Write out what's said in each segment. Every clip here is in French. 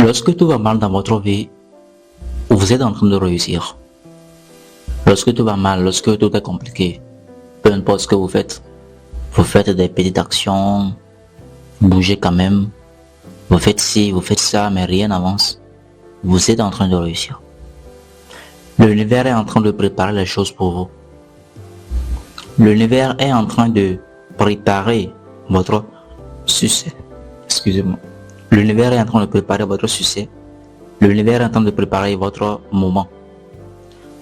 Lorsque tout va mal dans votre vie, vous êtes en train de réussir. Lorsque tout va mal, lorsque tout est compliqué, peu importe ce que vous faites des petites actions, bougez quand même, vous faites ci, vous faites ça, mais rien n'avance. Vous êtes en train de réussir. L'univers est en train de préparer les choses pour vous. L'univers est en train de préparer votre succès. Excusez-moi. L'univers est en train de préparer votre succès. L'univers est en train de préparer votre moment.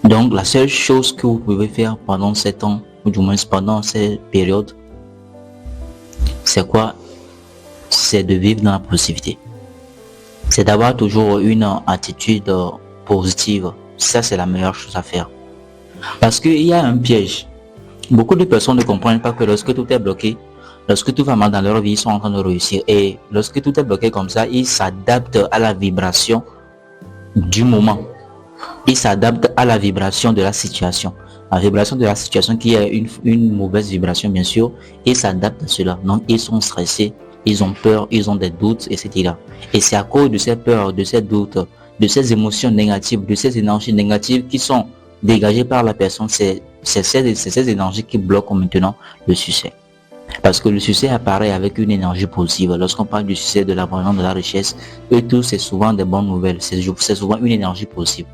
Donc, la seule chose que vous pouvez faire pendant ces temps, ou du moins pendant ces périodes, c'est quoi? C'est de vivre dans la positivité. C'est d'avoir toujours une attitude positive. Ça, c'est la meilleure chose à faire. Parce qu'il y a un piège. Beaucoup de personnes ne comprennent pas que lorsque tout est bloqué, lorsque tout va mal dans leur vie, ils sont en train de réussir. Et lorsque tout est bloqué comme ça, ils s'adaptent à la vibration du moment. Ils s'adaptent à la vibration de la situation. La vibration de la situation qui est une mauvaise vibration, bien sûr. Ils s'adaptent à cela. Donc, ils sont stressés, ils ont peur, ils ont des doutes, etc. Et c'est à cause de ces peurs, de ces doutes, de ces émotions négatives, de ces énergies négatives qui sont dégagées par la personne. C'est ces énergies qui bloquent maintenant le succès. Parce que le succès apparaît avec une énergie positive. Lorsqu'on parle du succès, de l'abondance, de la richesse, et tout, c'est souvent des bonnes nouvelles. C'est souvent une énergie positive.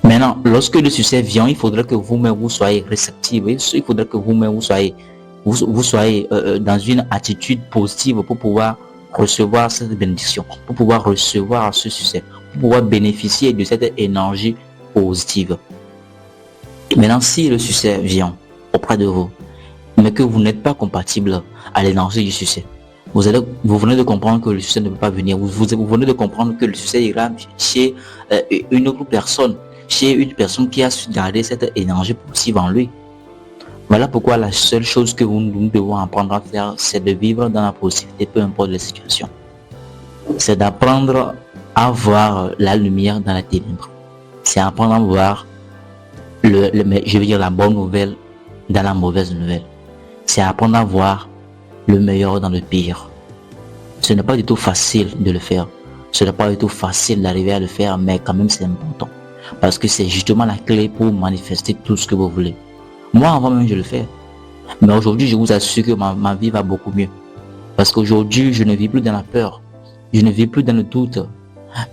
Maintenant, lorsque le succès vient, il faudrait que vous-même vous soyez réceptif. Il faudrait que vous-même vous soyez dans une attitude positive pour pouvoir recevoir cette bénédiction, pour pouvoir recevoir ce succès, pour pouvoir bénéficier de cette énergie positive. Maintenant, si le succès vient auprès de vous, mais que vous n'êtes pas compatible à l'énergie du succès, vous venez de comprendre que le succès ne peut pas venir. Vous venez de comprendre que le succès ira chez une autre personne, chez une personne qui a su garder cette énergie positive en lui. Voilà pourquoi la seule chose que nous devons apprendre à faire, c'est de vivre dans la positivité, peu importe les situations. C'est d'apprendre à voir la lumière dans la ténèbre. C'est apprendre à voir la bonne nouvelle dans la mauvaise nouvelle. C'est apprendre à voir le meilleur dans le pire. Ce n'est pas du tout facile de le faire. Ce n'est pas du tout facile d'arriver à le faire, mais quand même c'est important. Parce que c'est justement la clé pour manifester tout ce que vous voulez. Moi, avant même, je le fais. Mais aujourd'hui, je vous assure que ma vie va beaucoup mieux. Parce qu'aujourd'hui, je ne vis plus dans la peur. Je ne vis plus dans le doute.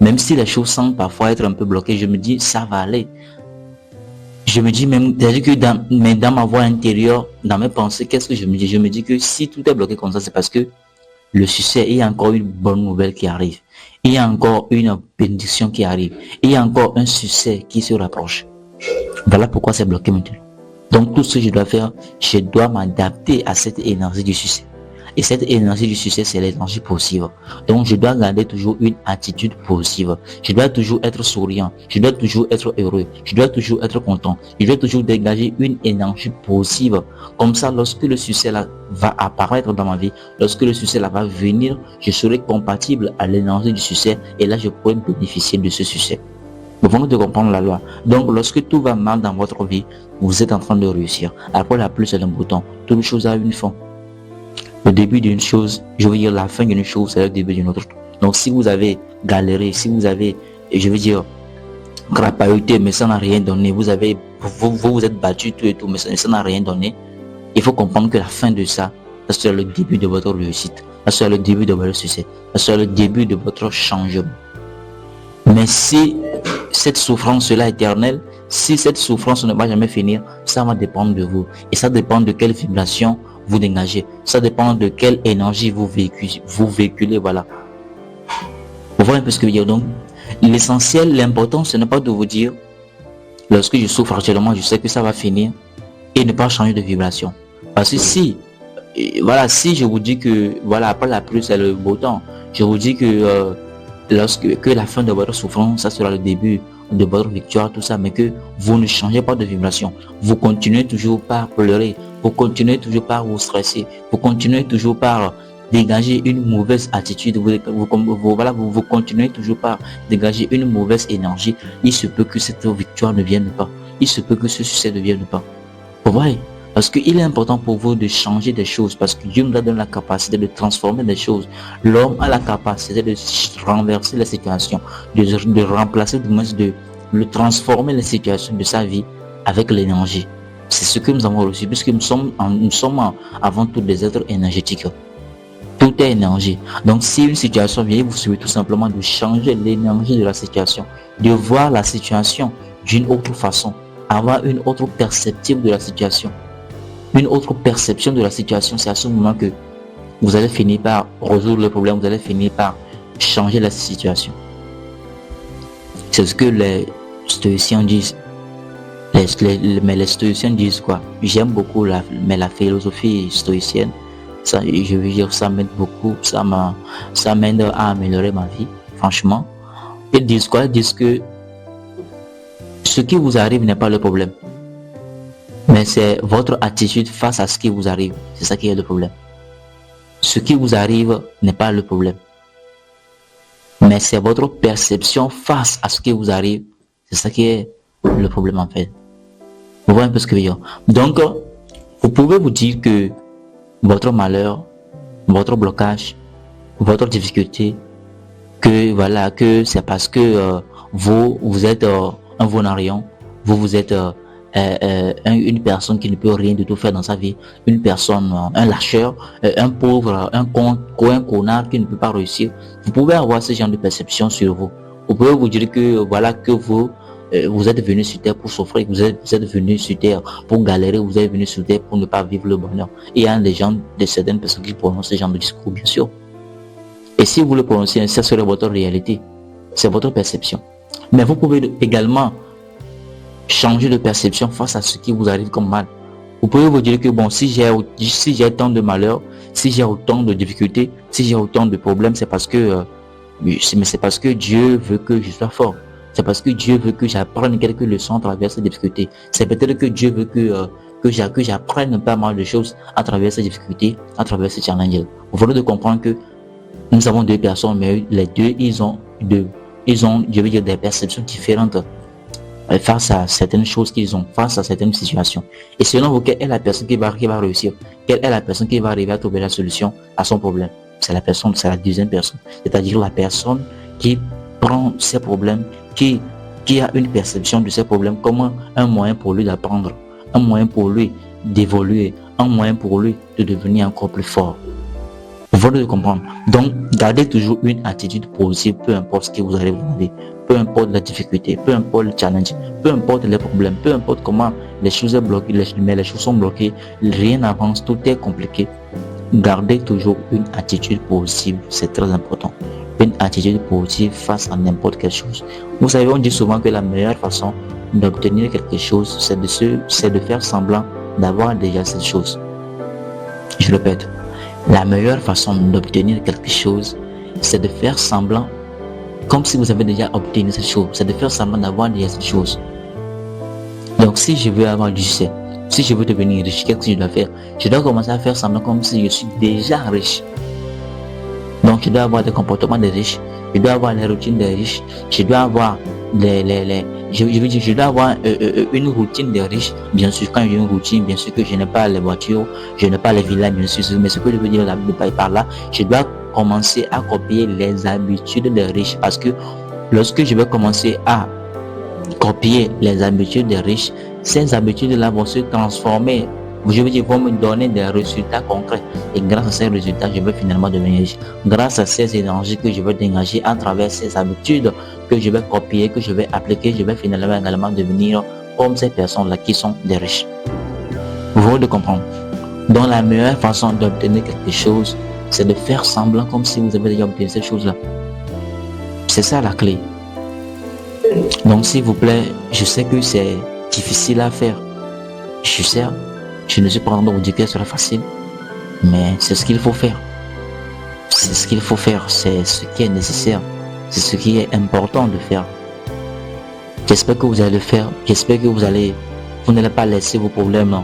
Même si les choses semblent parfois être un peu bloquées, je me dis, ça va aller. Je me dis même, c'est-à-dire que dans ma voix intérieure, dans mes pensées, qu'est-ce que je me dis? Je me dis que si tout est bloqué comme ça, c'est parce que le succès, il y a encore une bonne nouvelle qui arrive. Il y a encore une bénédiction qui arrive. Il y a encore un succès qui se rapproche. Voilà pourquoi c'est bloqué maintenant. Donc tout ce que je dois faire, je dois m'adapter à cette énergie du succès. Et cette énergie du succès, c'est l'énergie positive. Donc je dois garder toujours une attitude positive. Je dois toujours être souriant. Je dois toujours être heureux. Je dois toujours être content. Je dois toujours dégager une énergie positive. Comme ça, lorsque le succès là va apparaître dans ma vie, lorsque le succès là va venir, je serai compatible à l'énergie du succès. Et là, je pourrai bénéficier de ce succès. Vous venez de comprendre la loi. Donc, lorsque tout va mal dans votre vie, vous êtes en train de réussir. Après la pluie, c'est le bouton. Toute chose a une fin. Le début d'une chose, je veux dire la fin d'une chose, c'est le début d'une autre. Donc, si vous avez galéré, si vous avez, je veux dire, crapahuté, mais ça n'a rien donné, vous vous êtes battu tout et tout, mais ça n'a rien donné, il faut comprendre que la fin de ça, c'est le début de votre réussite. C'est le début de votre succès. C'est le début de votre changement. Mais si cette souffrance-là est éternelle, si cette souffrance ne va jamais finir, ça va dépendre de vous. Et ça dépend de quelle vibration vous dégagez. Ça dépend de quelle énergie vous véhiculez, voilà. Vous voyez un peu ce que je veux dire. Donc, l'essentiel, l'important, ce n'est pas de vous dire, lorsque je souffre actuellement, je sais que ça va finir, et ne pas changer de vibration. Parce que si je vous dis que, après la pluie, c'est le beau temps, je vous dis que, que la fin de votre souffrance, ça sera le début de votre victoire, tout ça, mais que vous ne changez pas de vibration. Vous continuez toujours par pleurer, vous continuez toujours par vous stresser, vous continuez toujours par dégager une mauvaise attitude, vous continuez toujours par dégager une mauvaise énergie. Il se peut que cette victoire ne vienne pas. Il se peut que ce succès ne vienne pas. Vous voyez? Parce qu'il est important pour vous de changer des choses, parce que Dieu nous a donné la capacité de transformer des choses. L'homme a la capacité de renverser la situation, de remplacer, du moins de transformer les situations de sa vie avec l'énergie. C'est ce que nous avons reçu, puisque nous sommes avant tout des êtres énergétiques. Tout est énergie. Donc si une situation vient, vous suivez tout simplement de changer l'énergie de la situation, de voir la situation d'une autre façon, avoir une autre perspective de la situation. Une autre perception de la situation, c'est à ce moment que vous allez finir par résoudre le problème, vous allez finir par changer la situation. C'est ce que les stoïciens disent. Mais les stoïciens disent quoi? J'aime beaucoup la philosophie stoïcienne. Ça, je veux dire, ça m'aide beaucoup, ça m'aide à améliorer ma vie, franchement. Ils disent quoi? Ils disent que ce qui vous arrive n'est pas le problème. Mais c'est votre attitude face à ce qui vous arrive. C'est ça qui est le problème. Ce qui vous arrive n'est pas le problème. Mais c'est votre perception face à ce qui vous arrive. C'est ça qui est le problème en fait. Vous voyez un peu ce que je veux dire. Donc, vous pouvez vous dire que votre malheur, votre blocage, votre difficulté, que c'est parce que vous êtes un vonarion, vous êtes une personne qui ne peut rien du tout faire dans sa vie, une personne, un lâcheur, un pauvre, un connard qui ne peut pas réussir. Vous pouvez avoir ce genre de perception sur vous. Vous pouvez vous dire que que vous êtes venu sur terre pour souffrir, vous êtes venu sur terre pour galérer, vous êtes venu sur terre pour ne pas vivre le bonheur. Et il y a certaines personnes qui prononcent ce genre de discours, bien sûr. Et si vous le prononcez, ça serait votre réalité, c'est votre perception. Mais vous pouvez également changer de perception face à ce qui vous arrive comme mal. Vous pouvez vous dire que bon, si j'ai tant de malheur, si j'ai autant de difficultés, si j'ai autant de problèmes, c'est parce que Dieu veut que je sois fort. C'est parce que Dieu veut que j'apprenne quelques leçons à travers ces difficultés. C'est peut-être que Dieu veut que j'apprenne pas mal de choses à travers ces difficultés, à travers ces challenges. Vous venez de comprendre que nous avons deux personnes, mais les deux, ils ont, je veux dire, des perceptions différentes face à certaines choses qu'ils ont, face à certaines situations. Et selon vous, quelle est la personne qui va réussir? Quelle est la personne qui va arriver à trouver la solution à son problème? C'est la deuxième personne. C'est-à-dire la personne qui prend ses problèmes, qui a une perception de ses problèmes comme un moyen pour lui d'apprendre, un moyen pour lui d'évoluer, un moyen pour lui de devenir encore plus fort. Vous venez de comprendre. Donc, gardez toujours une attitude positive, peu importe ce qui vous arrive dans la vie, peu importe la difficulté, peu importe le challenge, peu importe les problèmes, peu importe comment les choses sont bloquées, les choses sont bloquées, rien n'avance, tout est compliqué. Gardez toujours une attitude positive, c'est très important. Une attitude positive face à n'importe quelle chose. Vous savez, on dit souvent que la meilleure façon d'obtenir quelque chose, c'est de faire semblant d'avoir déjà cette chose. Je répète, la meilleure façon d'obtenir quelque chose, c'est de faire semblant comme si vous avez déjà obtenu cette chose. C'est de faire semblant d'avoir déjà cette chose. Donc si je veux avoir du succès, si je veux devenir riche, qu'est-ce que je dois faire? Je dois commencer à faire semblant comme si je suis déjà riche. Donc je dois avoir des comportements de riches, je dois avoir les routines des riches, je dois avoir je dois avoir une routine de riches. Bien sûr, quand j'ai une routine, bien sûr que je n'ai pas les voitures, je n'ai pas les villas, bien sûr, mais ce que je veux dire par là, je dois commencer à copier les habitudes des riches, parce que lorsque je vais commencer à copier les habitudes des riches, ces habitudes-là vont se transformer. Je veux dire, vont me donner des résultats concrets. Et grâce à ces résultats, je vais finalement devenir riche. Grâce à ces énergies que je vais dégager à travers ces habitudes que je vais copier, que je vais appliquer, je vais finalement également devenir comme ces personnes-là qui sont des riches. Vous voulez comprendre? Donc la meilleure façon d'obtenir quelque chose, c'est de faire semblant comme si vous avez déjà obtenu cette chose-là. C'est ça la clé. Donc s'il vous plaît, je sais que c'est difficile à faire. Je sais. Je ne suis pas en train de vous dire que ce sera facile, mais c'est ce qu'il faut faire. C'est ce qu'il faut faire, c'est ce qui est nécessaire, c'est ce qui est important de faire. J'espère que vous allez le faire, j'espère que vous n'allez pas laisser vos problèmes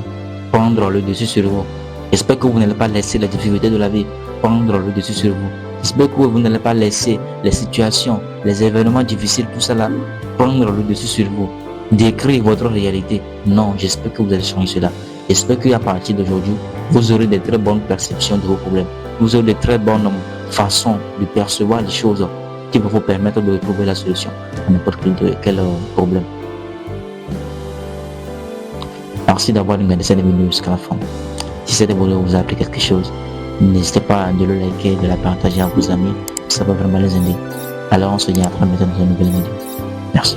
prendre le dessus sur vous. J'espère que vous n'allez pas laisser les difficultés de la vie prendre le dessus sur vous. J'espère que vous n'allez pas laisser les situations, les événements difficiles, tout ça là, prendre le dessus sur vous. Décrire votre réalité. Non, j'espère que vous allez changer cela. J'espère qu'à partir d'aujourd'hui, vous aurez de très bonnes perceptions de vos problèmes. Vous aurez de très bonnes façons de percevoir les choses qui vont vous permettre de trouver la solution à n'importe quel problème. Merci d'avoir regardé cette vidéo jusqu'à la fin. Si cette vidéo vous a appris quelque chose, n'hésitez pas de le liker, de la partager à vos amis, ça va vraiment les aider. Alors on se dit à très bientôt dans une nouvelle vidéo. Merci.